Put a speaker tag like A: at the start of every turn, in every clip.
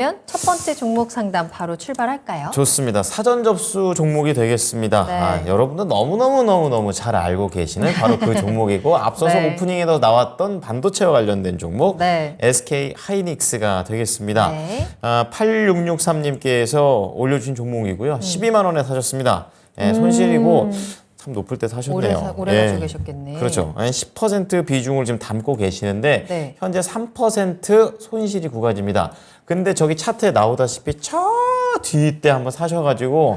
A: 첫 번째 종목 상담 바로 출발할까요?
B: 좋습니다. 사전 접수 종목이 되겠습니다.
A: 네.
B: 여러분도 너무너무 잘 알고 계시는 바로 그 종목이고 앞서서
A: 네.
B: 오프닝에도 나왔던 반도체와 관련된 종목
A: 네.
B: SK 하이닉스가 되겠습니다.
A: 네.
B: 8663님께서 올려주신 종목이고요. 12만 원에 사셨습니다. 손실이고 참 높을 때 사셨네요.
A: 오래 가지고 계셨겠네.
B: 그렇죠. 10% 비중을 지금 담고 계시는데
A: 네.
B: 현재 3% 손실이 구가집니다. 근데 저기 차트에 나오다시피 저 뒤 때 한번 사셔가지고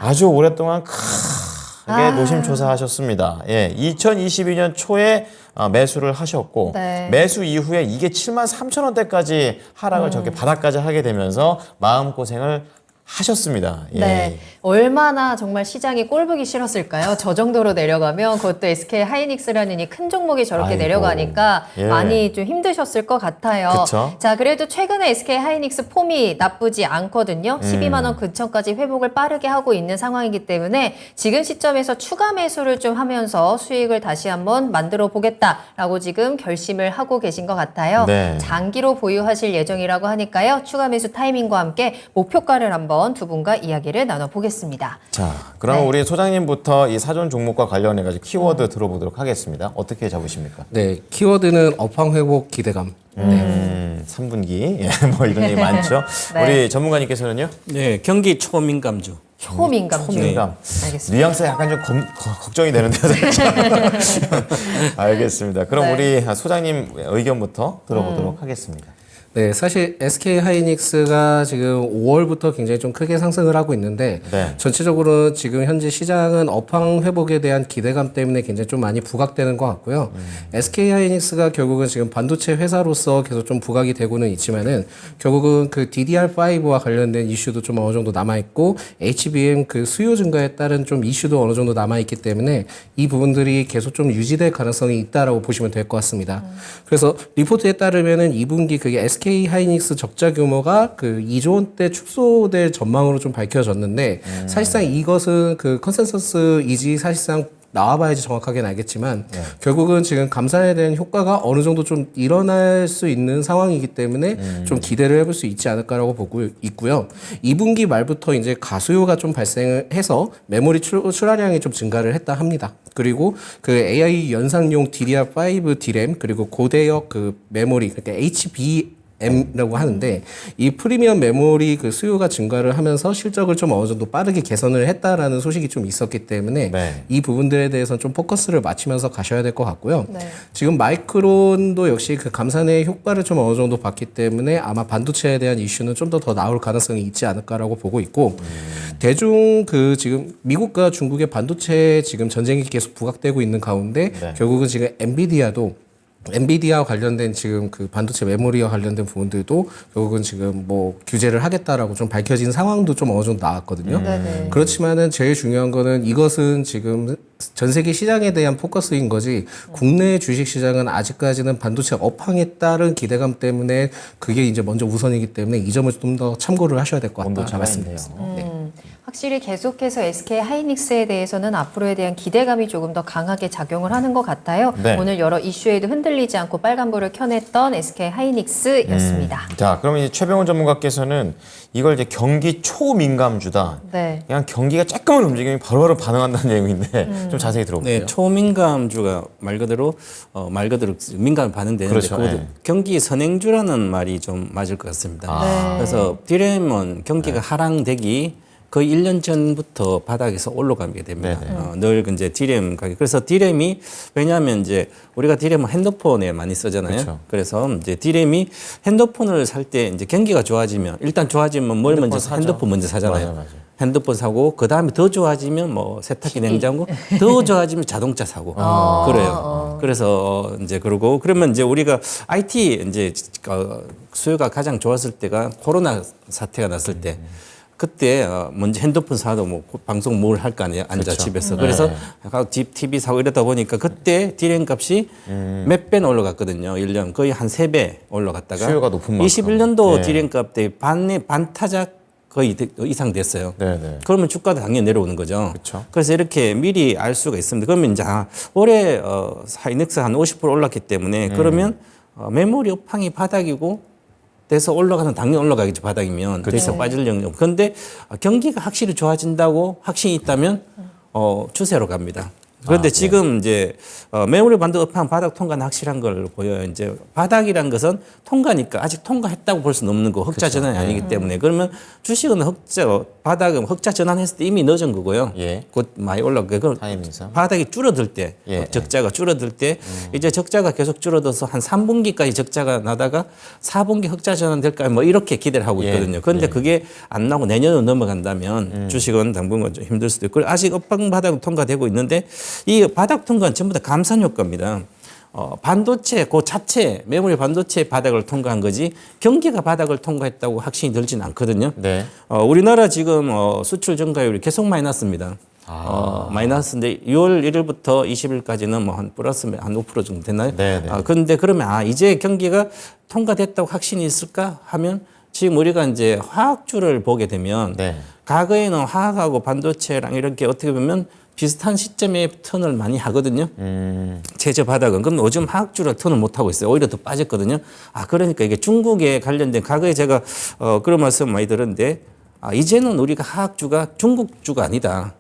B: 아주 오랫동안 크게 노심초사하셨습니다. 2022년 초에 매수를 하셨고
A: 네.
B: 매수 이후에 이게 7만 3천 원대까지 하락을 저렇게 바닥까지 하게 되면서 마음고생을 하셨습니다.
A: 네. 얼마나 정말 시장이 꼴보기 싫었을까요? 저 정도로 내려가면 그것도 SK 하이닉스라는 이 큰 종목이 저렇게
B: 아이고.
A: 내려가니까
B: 예.
A: 많이 좀 힘드셨을 것 같아요.
B: 그쵸?
A: 자, 그래도 최근에 SK 하이닉스 폼이 나쁘지 않거든요. 12만 원 근처까지 회복을 빠르게 하고 있는 상황이기 때문에 지금 시점에서 추가 매수를 좀 하면서 수익을 다시 한번 만들어 보겠다라고 지금 결심을 하고 계신 것 같아요.
B: 네.
A: 장기로 보유하실 예정이라고 하니까요. 추가 매수 타이밍과 함께 목표가를 한번 두 분과 이야기를 나눠보겠습니다.
B: 자, 그럼
A: 네.
B: 우리 소장님부터 이 사전 종목과 관련해가지고 키워드 들어보도록 하겠습니다. 어떻게 잡으십니까?
C: 네, 키워드는 업황 회복 기대감.
B: 3분기 뭐 이런 얘기 많죠.
A: 네.
B: 우리 전문가님께서는요?
D: 네, 경기 초민감주.
A: 초민감주.
B: 초민감.
A: 알겠습니다.
B: 뉘앙스가 약간 좀 걱정이 되는데요. 살짝. 알겠습니다. 그럼
A: 네.
B: 우리 소장님 의견부터 들어보도록 하겠습니다.
C: 네, 사실 SK 하이닉스가 지금 5월부터 굉장히 좀 크게 상승을 하고 있는데
B: 네.
C: 전체적으로 지금 현재 시장은 업황 회복에 대한 기대감 때문에 굉장히 좀 많이 부각되는 것 같고요. SK 하이닉스가 결국은 지금 반도체 회사로서 계속 좀 부각이 되고는 있지만은 결국은 그 DDR5와 관련된 이슈도 좀 어느 정도 남아 있고 HBM 그 수요 증가에 따른 좀 이슈도 어느 정도 남아 있기 때문에 이 부분들이 계속 좀 유지될 가능성이 있다라고 보시면 될 것 같습니다. 그래서 리포트에 따르면은 2분기 그게 SK 하이닉스 적자 규모가 그 2조 원대 축소될 전망으로 좀 밝혀졌는데 사실상 이것은 그 컨센서스이지 사실상 나와봐야지 정확하게는 알겠지만 결국은 지금 감산에 대한 효과가 어느 정도 좀 일어날 수 있는 상황이기 때문에 좀 기대를 해볼 수 있지 않을까라고 보고 있고요. 2분기 말부터 이제 가수요가 좀 발생을 해서 메모리 출하량이 좀 증가를 했다 합니다. 그리고 그 AI 연상용 DDR5 D램 그리고 고대역 그 메모리 그러니까 HBM이라고 하는데 이 프리미엄 메모리 그 수요가 증가를 하면서 실적을 좀 어느 정도 빠르게 개선을 했다라는 소식이 좀 있었기 때문에
B: 네.
C: 이 부분들에 대해서는 좀 포커스를 맞추면서 가셔야 될 것 같고요.
A: 네.
C: 지금 마이크론도 역시 그 감산의 효과를 좀 어느 정도 봤기 때문에 아마 반도체에 대한 이슈는 좀 더 나올 가능성이 있지 않을까라고 보고 있고 대중 그 지금 미국과 중국의 반도체 지금 전쟁이 계속 부각되고 있는 가운데
B: 네.
C: 결국은 지금 엔비디아와 관련된 지금 그 반도체 메모리와 관련된 부분들도 결국은 지금 뭐 규제를 하겠다라고 좀 밝혀진 상황도 좀 어느 정도 나왔거든요.
A: 네네.
C: 그렇지만은 제일 중요한 거는 이것은 지금 전 세계 시장에 대한 포커스인 거지 국내 주식 시장은 아직까지는 반도체 업황에 따른 기대감 때문에 그게 이제 먼저 우선이기 때문에 이 점을 좀 더 참고를 하셔야 될 것 같다는
B: 온도차가
C: 말씀드렸습니다.
B: 있네요.
A: 확실히 계속해서 SK 하이닉스에 대해서는 앞으로에 대한 기대감이 조금 더 강하게 작용을 하는 것 같아요.
B: 네.
A: 오늘 여러 이슈에도 흔들리지 않고 빨간불을 켜냈던 SK 하이닉스였습니다.
B: 자, 그러면 이제 최병훈 전문가께서는 이걸 이제 경기 초민감주다.
A: 네.
B: 그냥 경기가 조금만 움직이면 바로바로 반응한다는 내용인데 좀 자세히 들어볼게요.
D: 네, 초민감주가 말 그대로 민감에 반응되는데
B: 그렇죠.
D: 그것도
B: 네.
D: 경기 선행주라는 말이 좀 맞을 것 같습니다.
A: 네.
D: 그래서 디램은 경기가 하락되기 거의 1년 전부터 바닥에서 올라가게 됩니다.
B: 네네.
D: 늘 이제 디램 가격. 그래서 디램이 왜냐하면 이제 우리가 디램은 핸드폰에 많이 쓰잖아요.
B: 그렇죠.
D: 그래서 이제 디램이 핸드폰을 살 때 이제 경기가 좋아지면 일단 좋아지면 뭘
B: 핸드폰
D: 먼저
B: 사죠.
D: 핸드폰 먼저 사잖아요.
B: 맞아요.
D: 핸드폰 사고 그 다음에 더 좋아지면 뭐 세탁기, 냉장고, 더 좋아지면 자동차 사고 그래요. 그래서 이제 그러고 그러면 이제 우리가 IT 이제 수요가 가장 좋았을 때가 코로나 사태가 났을 때. 그때 먼저 핸드폰 사도 뭐 방송 뭘 할 거 아니에요. 앉아
B: 그렇죠.
D: 집에서. 그래서 TV 사고 이러다 보니까 그때 디램 값이 몇 배는 올라갔거든요. 1년 거의 한 3배 올라갔다가
B: 수요가 높은 만큼.
D: 21년도
B: 네.
D: 디램 값 때 반타작 거의 이상 됐어요.
B: 네네.
D: 그러면 주가도 당연히 내려오는 거죠.
B: 그쵸.
D: 그래서 이렇게 미리 알 수가 있습니다. 그러면 이제 올해 하이닉스 한 50% 올랐기 때문에 그러면 메모리 업황이 바닥이고 돼서 올라가는 당연히 올라가겠죠. 바닥이면 더 이상 빠질 영역. 그런데 경기가 확실히 좋아진다고 확신이 있다면 추세로 갑니다. 그런데 지금 이제 메모리 반도 업황 바닥 통과는 확실한 걸 보여요. 이제 바닥이란 것은 통과니까 아직 통과했다고 볼 수는 없는 거 흑자 전환이 아니기 때문에 그러면 주식은 바닥은 흑자 전환했을 때 이미 늦은 거고요.
B: 예.
D: 곧 많이 올라가고
B: 타이밍상.
D: 바닥이 줄어들 때 적자가 줄어들 때 이제 적자가 계속 줄어들어서 한 3분기까지 적자가 나다가 4분기 흑자 전환 될까 뭐 이렇게 기대를 하고 있거든요. 그런데 그게 안 나고 내년으로 넘어간다면 주식은 당분간 좀 힘들 수도 있고 아직 업황 바닥은 통과되고 있는데 이 바닥 통과는 전부 다 감산 효과입니다. 반도체 그 자체 메모리 반도체 바닥을 통과한 거지 경기가 바닥을 통과했다고 확신이 들지는 않거든요.
B: 네.
D: 우리나라 지금 수출 증가율이 계속 마이너스입니다. 마이너스인데 6월 1일부터 20일까지는 뭐 한 플러스 한 5% 정도 됐나요?
B: 네, 네.
D: 그런데 그러면 이제 경기가 통과됐다고 확신이 있을까 하면 지금 우리가 이제 화학주를 보게 되면
B: 네.
D: 과거에는 화학하고 반도체랑 이렇게 어떻게 보면 비슷한 시점에 턴을 많이 하거든요. 최저 바닥은. 그럼 요즘 화학주를 턴을 못 하고 있어요. 오히려 더 빠졌거든요. 그러니까 이게 중국에 관련된 과거에 제가 그런 말씀 많이 들었는데 이제는 우리가 화학주가 중국주가 아니다.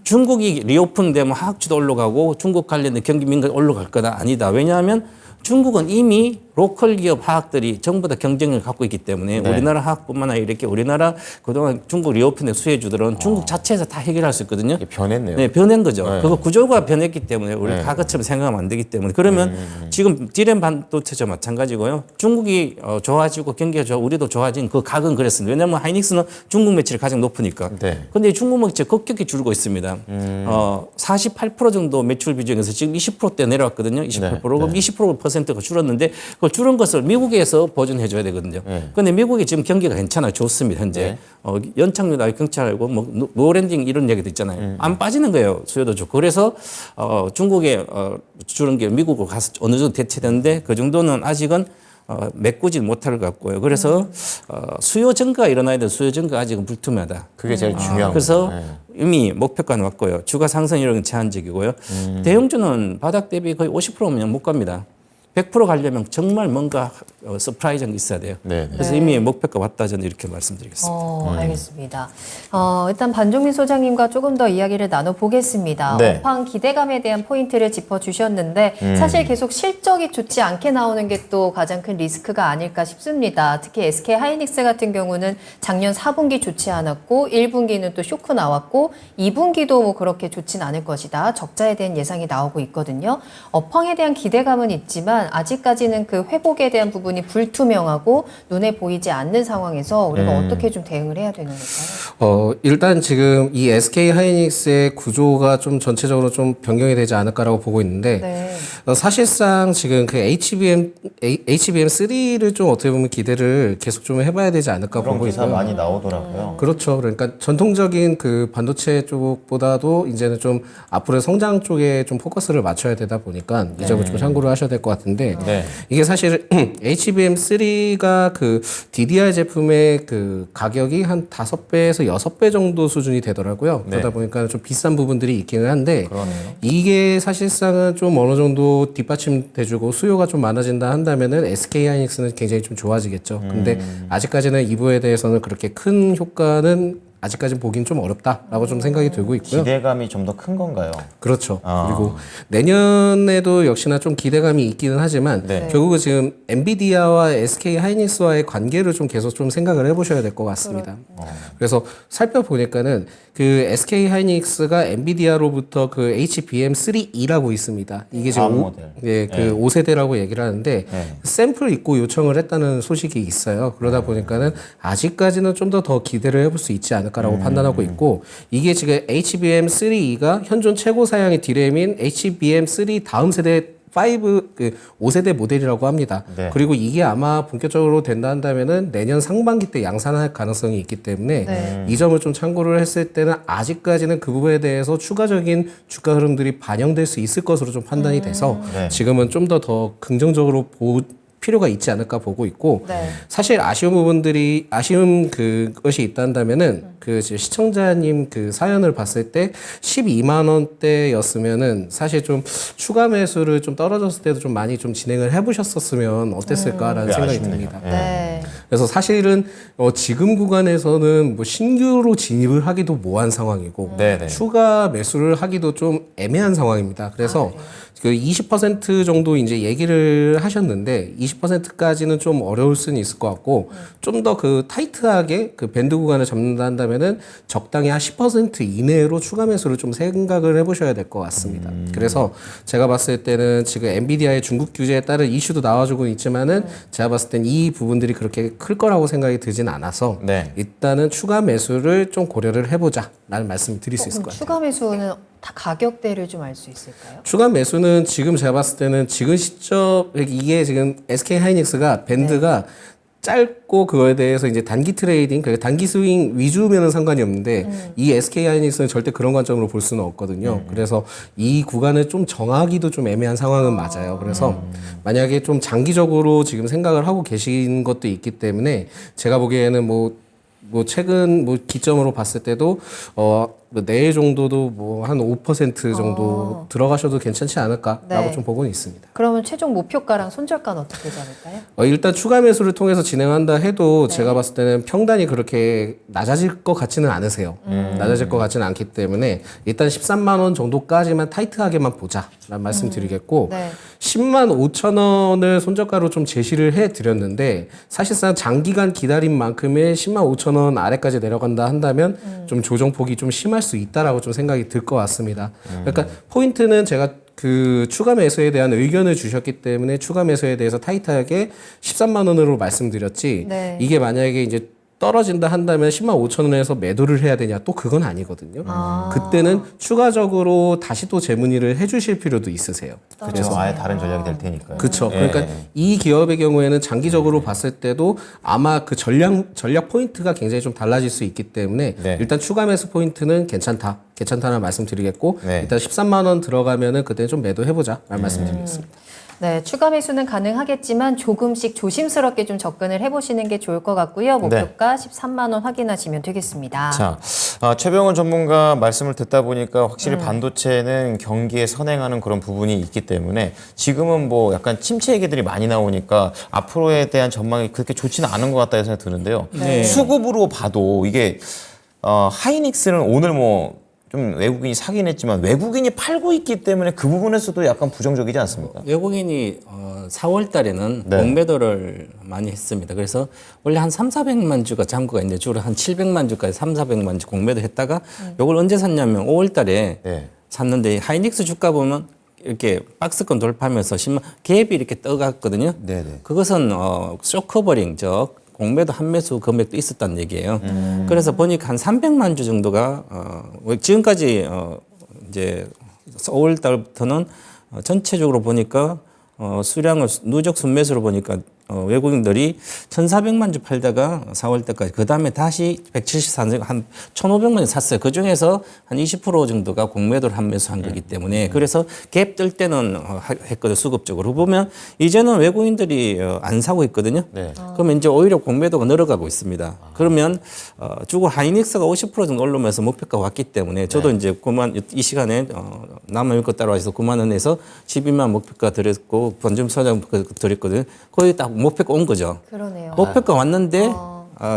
D: 중국이 리오픈되면 화학주도 올라가고 중국 관련된 경기 민감이 올라갈 거다 아니다. 왜냐하면 중국은 이미 로컬 기업 화학들이 전부 다 경쟁력을 갖고 있기 때문에 우리나라 화학뿐만 아니라 이렇게 우리나라 그동안 중국 리오픈의 수혜주들은 중국 자체에서 다 해결할 수 있거든요.
B: 변했네요.
D: 네, 변한 거죠.
B: 네.
D: 그거 구조가 변했기 때문에 우리 과거처럼 생각하면 안 되기 때문에 그러면 지금 디램 반도체도 마찬가지고요. 중국이 좋아지고 경기가 좋아 우리도 좋아진 그 각은 그랬습니다. 왜냐하면 하이닉스는 중국 매출이 가장 높으니까.
B: 네.
D: 그런데 중국 매출 급격히 줄고 있습니다. 48% 정도 매출 비중에서 지금 20%대 내려왔거든요. 28%. 그럼 20%가 줄었는데 그걸 줄은 것을 미국에서 보존해 줘야 되거든요. 그런데 미국이 지금 경기가 괜찮아요. 좋습니다. 현재. 연착륙 나이 경찰하고 뭐 노랜딩 이런 얘기도 있잖아요. 안 빠지는 거예요. 수요도 좋고. 그래서 중국에 줄은 게 미국으로 가서 어느 정도 대체되는데 그 정도는 아직은 메꾸지 못할 것 같고요. 그래서 수요 증가가 일어나야 돼. 수요 증가 아직은 불투명하다.
B: 그게 제일 중요한
D: 그래서
B: 거죠. 네.
D: 이미 목표가는 왔고요. 주가 상승 이런 제한적이고요. 대형주는 바닥 대비 거의 50%면 못 갑니다. 100% 가려면 정말 뭔가 서프라이즈가 있어야 돼요.
B: 네, 네.
D: 그래서 이미 목표가 왔다 저는 이렇게 말씀드리겠습니다.
A: 알겠습니다. 일단 반종민 소장님과 조금 더 이야기를 나눠보겠습니다.
B: 네.
A: 업황 기대감에 대한 포인트를 짚어주셨는데 사실 계속 실적이 좋지 않게 나오는 게 또 가장 큰 리스크가 아닐까 싶습니다. 특히 SK 하이닉스 같은 경우는 작년 4분기 좋지 않았고 1분기는 또 쇼크 나왔고 2분기도 뭐 그렇게 좋진 않을 것이다. 적자에 대한 예상이 나오고 있거든요. 업황에 대한 기대감은 있지만 아직까지는 그 회복에 대한 부분이 불투명하고 눈에 보이지 않는 상황에서 우리가 어떻게 좀 대응을 해야 되는 걸까요?
C: 일단 지금 이 SK 하이닉스의 구조가 좀 전체적으로 좀 변경이 되지 않을까라고 보고 있는데
A: 네.
C: 사실상 지금 그 HBM3를 좀 어떻게 보면 기대를 계속 좀 해봐야 되지 않을까
B: 그런
C: 보고
B: 기사
C: 있고요.
B: 많이 나오더라고요.
C: 그렇죠. 그러니까 전통적인 그 반도체 쪽보다도 이제는 좀 앞으로의 성장 쪽에 좀 포커스를 맞춰야 되다 보니까 이 점을 좀 참고를 하셔야 될 것 같은데
B: 네.
C: 이게 사실 HBM3가 그 DDR 제품의 그 가격이 한 5배에서 6배 정도 수준이 되더라고요.
B: 네.
C: 그러다 보니까 좀 비싼 부분들이 있기는 한데
B: 그러네요.
C: 이게 사실상은 좀 어느 정도 뒷받침돼주고 수요가 좀 많아진다 한다면은 SK 하이닉스는 굉장히 좀 좋아지겠죠. 근데 아직까지는 이 부분에 대해서는 그렇게 큰 효과는 아직까지 보긴 좀 어렵다라고 좀 생각이 들고 있고요.
B: 기대감이 좀 더 큰 건가요?
C: 그렇죠. 그리고 내년에도 역시나 좀 기대감이 있기는 하지만
B: 네.
C: 결국은 지금 엔비디아와 SK 하이닉스와의 관계를 좀 계속 좀 생각을 해보셔야 될 것 같습니다. 그래서 살펴보니까는 그 SK 하이닉스가 엔비디아로부터 그 HBM3E라고 있습니다. 이게 지금
B: 다음 모델.
C: 예, 그 5세대라고 얘기를 하는데 샘플 입고 요청을 했다는 소식이 있어요. 그러다 보니까는 아직까지는 좀 더 기대를 해볼 수 있지 않을까라고 판단하고 있고 이게 지금 HBM3E가 현존 최고 사양의 디램인 HBM3 다음 세대 5세대 모델이라고 합니다.
B: 네.
C: 그리고 이게 아마 본격적으로 된다 한다면은 내년 상반기 때 양산할 가능성이 있기 때문에
A: 네.
C: 이 점을 좀 참고를 했을 때는 아직까지는 그 부분에 대해서 추가적인 주가 흐름들이 반영될 수 있을 것으로 좀 판단이 돼서
B: 네.
C: 지금은 좀 더 긍정적으로 필요가 있지 않을까 보고 있고
A: 네.
C: 사실 그것이 있다면은 그 시청자님 그 사연을 봤을 때 12만 원대였으면은 사실 좀 추가 매수를 좀 떨어졌을 때도 좀 많이 좀 진행을 해보셨었으면 어땠을까라는 생각이
B: 아쉽네요.
C: 듭니다.
A: 네.
C: 그래서 사실은 지금 구간에서는 뭐 신규로 진입을 하기도 모호한 상황이고
B: 네네.
C: 추가 매수를 하기도 좀 애매한 상황입니다. 그래서 그 20% 정도 이제 얘기를 하셨는데 20%까지는 좀 어려울 수는 있을 것 같고 좀 더 그 타이트하게 그 밴드 구간을 잡는다 한다면은 적당히 한 10% 이내로 추가 매수를 좀 생각을 해보셔야 될 것 같습니다. 그래서 제가 봤을 때는 지금 엔비디아의 중국 규제에 따른 이슈도 나와주고 있지만은 제가 봤을 땐 이 부분들이 그렇게 클 거라고 생각이 들진 않아서
B: 네.
C: 일단은 추가 매수를 좀 고려를 해보자라는 말씀을 드릴 수 있을 것 같아요.
A: 추가 매수는 다 가격대를 좀 알 수 있을까요?
C: 추가 매수는 지금 제가 봤을 때는 지금 시점 이게 지금 SK 하이닉스가 밴드가 짧고 그거에 대해서 이제 단기 트레이딩, 그러니까 단기 스윙 위주면은 상관이 없는데 이 SK 하이닉스는 절대 그런 관점으로 볼 수는 없거든요. 그래서 이 구간을 좀 정하기도 좀 애매한 상황은 맞아요. 그래서 만약에 좀 장기적으로 지금 생각을 하고 계신 것도 있기 때문에 제가 보기에는 뭐 최근 기점으로 봤을 때도 내일 정도도 뭐 한 5% 정도 들어가셔도 괜찮지 않을까라고
A: 네.
C: 좀 보고는 있습니다.
A: 그러면 최종 목표가랑 손절가는 어떻게 잡을까요?
C: 일단 추가 매수를 통해서 진행한다 해도 제가 봤을 때는 평단이 그렇게 낮아질 것 같지는 않으세요. 낮아질 것 같지는 않기 때문에 일단 13만 원 정도까지만 타이트하게만 보자라는 말씀드리겠고
A: 네.
C: 10만 5천 원을 손절가로 좀 제시를 해드렸는데 사실상 장기간 기다린 만큼의 10만 5천 원 아래까지 내려간다 한다면 좀 조정폭이 좀 심할 수 있다라고 좀 생각이 들 것 같습니다. 그러니까 포인트는 제가 그 추가 매수에 대한 의견을 주셨기 때문에 추가 매수에 대해서 타이트하게 13만 원으로 말씀드렸지
A: 네.
C: 이게 만약에 이제 떨어진다 한다면 10만 5천 원에서 매도를 해야 되냐 또 그건 아니거든요. 그때는 추가적으로 다시 또 재문의를 해주실 필요도 있으세요.
B: 그래서 아예 다른 전략이 될 테니까요.
C: 그렇죠.
B: 예.
C: 그러니까 이 기업의 경우에는 장기적으로 봤을 때도 아마 그 전략 포인트가 굉장히 좀 달라질 수 있기 때문에
B: 네.
C: 일단 추가 매수 포인트는 괜찮다는 말씀드리겠고
B: 네.
C: 일단 13만 원 들어가면은 그때 좀 매도해보자라는 말씀드리겠습니다.
A: 네, 추가 매수는 가능하겠지만 조금씩 조심스럽게 좀 접근을 해보시는 게 좋을 것 같고요. 목표가 13만 원 확인하시면 되겠습니다.
B: 자, 최병원 전문가 말씀을 듣다 보니까 확실히 반도체는 경기에 선행하는 그런 부분이 있기 때문에 지금은 뭐 약간 침체 얘기들이 많이 나오니까 앞으로에 대한 전망이 그렇게 좋지는 않은 것 같다 생각이 드는데요.
D: 네.
B: 수급으로 봐도 이게 하이닉스는 오늘 뭐 좀 외국인이 사긴 했지만 외국인이 팔고 있기 때문에 그 부분에서도 약간 부정적이지 않습니까?
D: 외국인이 4월 달에는
B: 네.
D: 공매도를 많이 했습니다. 그래서 원래 한 3,400만 주가 잔고가 있는데 주로 한 700만 주까지 3,400만 주 공매도 했다가 요걸 언제 샀냐면 5월 달에
B: 네.
D: 샀는데 하이닉스 주가 보면 이렇게 박스권 돌파하면서 10만 갭이 이렇게 떠갔거든요.
B: 네네.
D: 그것은 쇼커버링 즉 공매도 한매수 금액도 있었다는 얘기예요. 그래서 보니까 한 300만 주 정도가 지금까지 이제 5월 달부터는 전체적으로 보니까 수량을 누적 순매수로 보니까 외국인들이 1,400만 주 팔다가 4월 때까지 그 다음에 다시 174만 한 1,500만 주 샀어요. 그 중에서 한 20% 정도가 공매도를 한매수한 거기 때문에 그래서 갭 뜰 때는 했거든요. 수급적으로 보면 이제는 외국인들이 안 사고 있거든요.
B: 네.
D: 그러면 이제 오히려 공매도가 늘어가고 있습니다. 그러면 주고 하이닉스가 50% 정도 올라오면서 목표가 왔기 때문에 저도 이제 9만 이 시간에 남은 것 따라와서 9만 원에서 12만 목표가 드렸고 본점 소장 드렸거든요. 거의 딱 목표가 온 거죠.
A: 그러네요.
D: 목표가 왔는데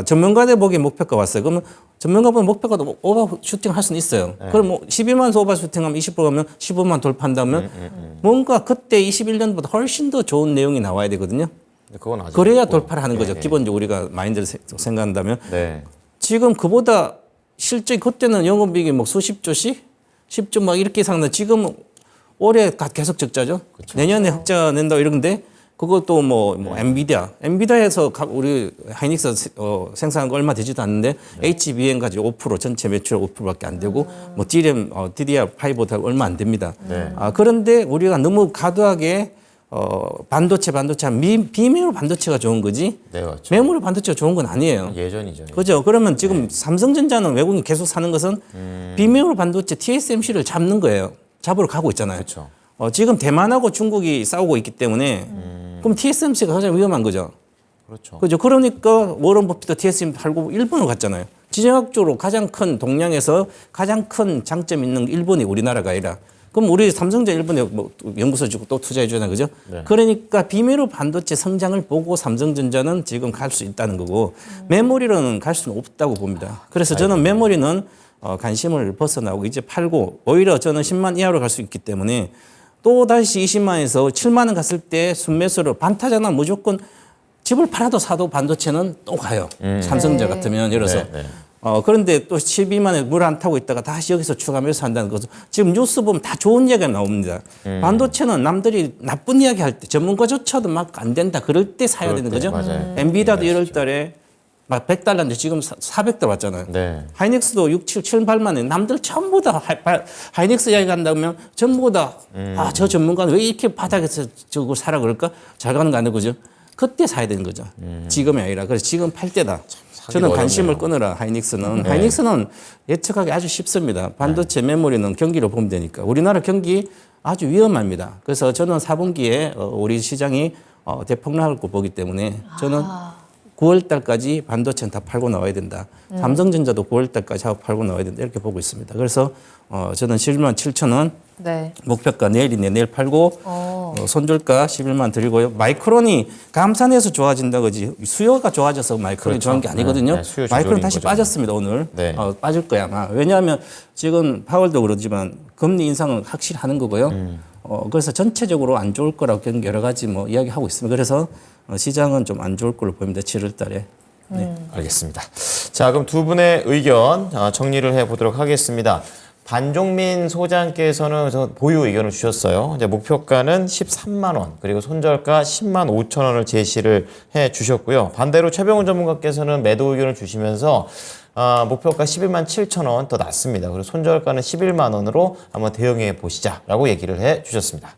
D: 전문가들 보기에 목표가 왔어요. 그러면 전문가 보면 목표가 오버 슈팅 할 수는 있어요. 그럼 뭐 12만 오버 슈팅하면 20% 가면 15만 돌파한다면 뭔가 그때 21년보다 훨씬 더 좋은 내용이 나와야 되거든요.
B: 그건 아직
D: 그래야
B: 없고.
D: 돌파를 하는 거죠.
B: 네.
D: 기본적으로 우리가 마인드를 생각한다면
B: 네.
D: 지금 그보다 실제 그때는 영업이익이 뭐 수십 조씩 10조 막 이렇게 상는데 지금 올해 계속 적자죠. 내년에 흑자 낸다 이런데 그것도 뭐 엔비디아에서 우리 하이닉스 생산한 거 얼마 되지도 않는데 HBM 가지고 5% 전체 매출 5%밖에 안 되고 뭐 DRAM DDR5도 얼마 안 됩니다.
B: 네.
D: 그런데 우리가 너무 과도하게 반도체 비메모리 반도체가 좋은 거지
B: 네, 맞죠.
D: 메모리 반도체가 좋은 건 아니에요.
B: 예전이죠.
D: 그죠? 그러면 지금 삼성전자는 외국인 계속 사는 것은 비메모리 반도체 TSMC를 잡는 거예요. 잡으러 가고 있잖아요.
B: 그렇죠.
D: 지금 대만하고 중국이 싸우고 있기 때문에 그럼 TSMC가 가장 위험한 거죠.
B: 그렇죠.
D: 그죠. 그러니까 워런 버핏도 TSMC 팔고 일본으로 갔잖아요. 지정학적으로 가장 큰 동양에서 가장 큰 장점 있는 일본이 우리나라가 아니라 그럼 우리 삼성전자 일본에 뭐 연구소 주고 또 투자해 주잖아요. 그죠?
B: 네.
D: 그러니까 비메로 반도체 성장을 보고 삼성전자는 지금 갈 수 있다는 거고 메모리로는 갈 수는 없다고 봅니다. 그래서 저는 메모리는 관심을 벗어나고 이제 팔고 오히려 저는 10만 이하로 갈 수 있기 때문에 또 다시 20만에서 7만 원 갔을 때 순매수로 반타잖아. 무조건 집을 팔아도 사도 반도체는 또 가요. 삼성전자 같으면 예를 들어서.
B: 네.
D: 그런데 또 12만에 물 안 타고 있다가 다시 여기서 추가 매수한다는 것은 지금 뉴스 보면 다 좋은 이야기가 나옵니다. 반도체는 남들이 나쁜 이야기 할 때 전문가조차도 막 안 된다. 그럴 때 사야 되는 거죠.
B: 맞아요.
D: 엔비디아도 1월 달에 막 100달러인데 지금 400달러 왔잖아요.
B: 네.
D: 하이닉스도 6, 7, 7, 8만에 남들 전부 다 하이닉스 이야기 한다면 전부 다 저 전문가는 왜 이렇게 바닥에서 저거 사라 그럴까? 잘 가는 거 아니에요. 그죠? 그때 사야 되는 거죠. 지금이 아니라. 그래서 지금 팔 때다. 저는 관심을 끊으라. 하이닉스는. 하이닉스는 예측하기 아주 쉽습니다. 반도체 메모리는 경기로 보면 되니까. 우리나라 경기 아주 위험합니다. 그래서 저는 4분기에 우리 시장이 대폭락할 거 보기 때문에 저는 9월 달까지 반도체는 다 팔고 나와야 된다. 삼성전자도 9월 달까지 하고 팔고 나와야 된다. 이렇게 보고 있습니다. 그래서 저는 11만 7천 원
A: 네.
D: 목표가 내일이네. 내일 팔고 손절가 11만 드리고요. 마이크론이 감산해서 좋아진다 그지. 수요가 좋아져서 마이크론이 좋아한 게 아니거든요.
B: 네, 수요
D: 마이크론
B: 조절인
D: 다시
B: 거죠.
D: 빠졌습니다. 오늘.
B: 네.
D: 빠질 거야 아마. 왜냐하면 지금 파월도 그러지만 금리 인상은 확실히 하는 거고요. 그래서 전체적으로 안 좋을 거라고 여러 가지 뭐 이야기하고 있습니다. 그래서 시장은 좀 안 좋을 걸로 보입니다. 7월 달에. 네.
B: 알겠습니다. 자, 그럼 두 분의 의견 정리를 해보도록 하겠습니다. 반종민 소장께서는 보유 의견을 주셨어요. 이제 목표가는 13만 원, 그리고 손절가 10만 5천 원을 제시를 해 주셨고요. 반대로 최병훈 전문가께서는 매도 의견을 주시면서 목표가 11만 7천 원 더 낮습니다. 그리고 손절가는 11만 원으로 한번 대응해 보시자라고 얘기를 해 주셨습니다.